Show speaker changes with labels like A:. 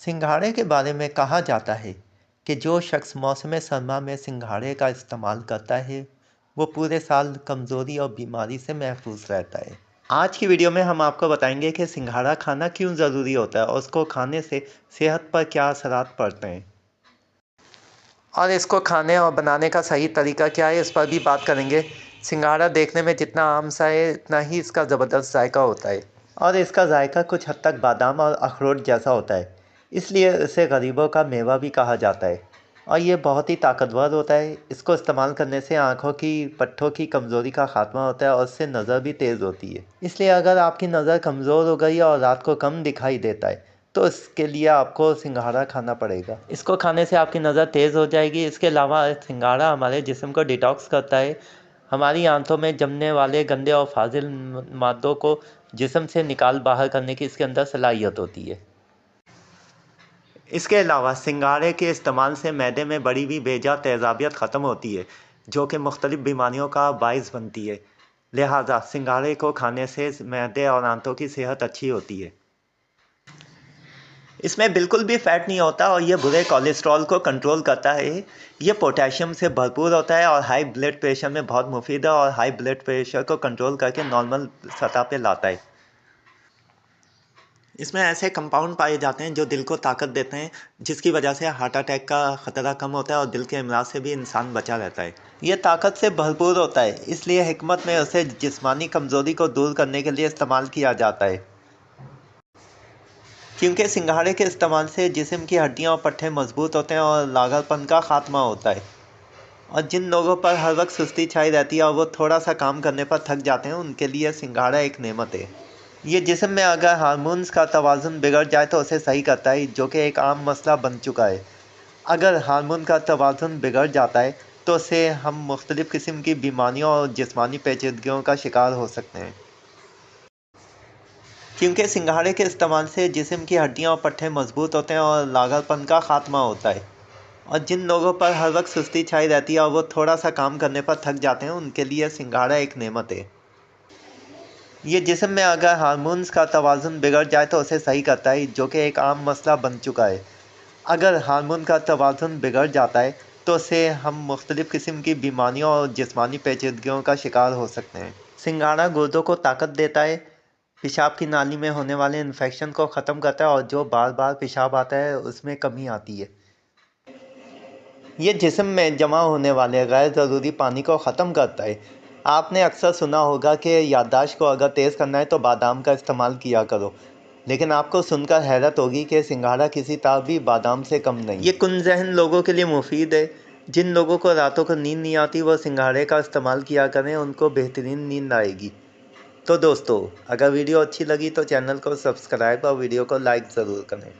A: सिंघाड़े के बारे में कहा जाता है कि जो शख्स मौसम सरमा में सिंघाड़े का इस्तेमाल करता है वो पूरे साल कमज़ोरी और बीमारी से महफूज रहता है। आज की वीडियो में हम आपको बताएंगे कि सिंघाड़ा खाना क्यों ज़रूरी होता है और उसको खाने से सेहत पर क्या असरात पड़ते हैं और इसको खाने और बनाने का सही तरीका क्या है, इस पर भी बात करेंगे। सिंघाड़ा देखने में जितना आम सा है इतना ही इसका ज़बरदस्त जायका होता है और इसका जायका कुछ हद तक बादाम और अखरोट जैसा होता है, इसलिए इसे गरीबों का मेवा भी कहा जाता है। और ये बहुत ही ताकतवर होता है। इसको इस्तेमाल करने से आँखों की पट्टों की कमज़ोरी का खात्मा होता है और इससे नज़र भी तेज़ होती है। इसलिए अगर आपकी नज़र कमज़ोर हो गई और रात को कम दिखाई देता है तो इसके लिए आपको सिंघाड़ा खाना पड़ेगा। इसको खाने से आपकी नज़र तेज़ हो जाएगी। इसके अलावा सिंघाड़ा हमारे जिस्म को डिटॉक्स करता है। हमारी आंतों में जमने वाले गंदे और फाजिल मादों को जिस्म से निकाल बाहर करने की इसके अंदर सलाहियत होती है। इसके अलावा सिंघाड़े के इस्तेमाल से मैदे में बढ़ी हुई बेजा तेज़ाबियत ख़त्म होती है, जो कि मुख्तलिफ़ बीमारियों का बाइस बनती है। लिहाजा सिंघाड़े को खाने से मैदे और आंतों की सेहत अच्छी होती है। इसमें बिल्कुल भी फ़ैट नहीं होता और ये बुरे कोलेस्ट्रॉल को कंट्रोल करता है। ये पोटेशियम से भरपूर होता है और हाई ब्लड प्रेशर में बहुत मुफीद है और हाई ब्लड प्रेशर को कंट्रोल करके नॉर्मल सतह पे लाता है। इसमें ऐसे कंपाउंड पाए जाते हैं जो दिल को ताकत देते हैं, जिसकी वजह से हार्ट अटैक का ख़तरा कम होता है और दिल के अमराज से भी इंसान बचा रहता है। ये ताकत से भरपूर होता है, इसलिए हिकमत में उसे जिस्मानी कमज़ोरी को दूर करने के लिए इस्तेमाल किया जाता है। क्योंकि सिंघाड़े के इस्तेमाल से जिस्म की हड्डियां और पट्टे मजबूत होते हैं और लागापन का खात्मा होता है। और जिन लोगों पर हर वक्त सुस्ती छाई रहती है और वो थोड़ा सा काम करने पर थक जाते हैं, उनके लिए सिंघाड़ा एक नेमत है। ये जिस्म में अगर हार्मोन्स का तवाज़ुन बिगड़ जाए तो उसे सही करता है, जो कि एक आम मसला बन चुका है। अगर हार्मोन का तवाज़ुन बिगड़ जाता है तो उससे हम मुख्तलिफ़ किस्म की बीमारियों और जिस्मानी पेचीदगियों का शिकार हो सकते हैं। क्योंकि सिंघाड़े के इस्तेमाल से जिस्म की हड्डियां और पट्टे मजबूत होते हैं और लागापन का खात्मा होता है। और जिन लोगों पर हर वक्त सुस्ती छाई रहती है और वो थोड़ा सा काम करने पर थक जाते हैं, उनके लिए सिंघाड़ा एक नेमत है। ये जिस्म में अगर हार्मोन्स का तवाज़ुन बिगड़ जाए तो उसे सही करता है, जो कि एक आम मसला बन चुका है। अगर हार्मोन का तवाज़ुन बिगड़ जाता है तो उससे हम मुख्तलिफ़ किस्म की बीमारियों और जिस्मानी पेचीदगियों का शिकार हो सकते हैं। सिंघाड़ा गुर्दों को ताकत देता है, पेशाब की नाली में होने वाले इन्फेक्शन को ख़त्म करता है और जो बार बार पेशाब आता है उसमें कमी आती है। ये जिस्म में जमा होने वाले गैर ज़रूरी पानी को ख़त्म करता है। आपने अक्सर सुना होगा कि याददाश्त को अगर तेज़ करना है तो बादाम का इस्तेमाल किया करो, लेकिन आपको सुनकर हैरत होगी कि सिंघाड़ा किसी तरह भी बादाम से कम नहीं। ये कुन ज़हन लोगों के लिए मुफीद है। जिन लोगों को रातों को नींद नहीं आती वो सिंघाड़े का इस्तेमाल किया करें, उनको बेहतरीन नींद आएगी। तो दोस्तों, अगर वीडियो अच्छी लगी तो चैनल को सब्सक्राइब और वीडियो को लाइक ज़रूर करें।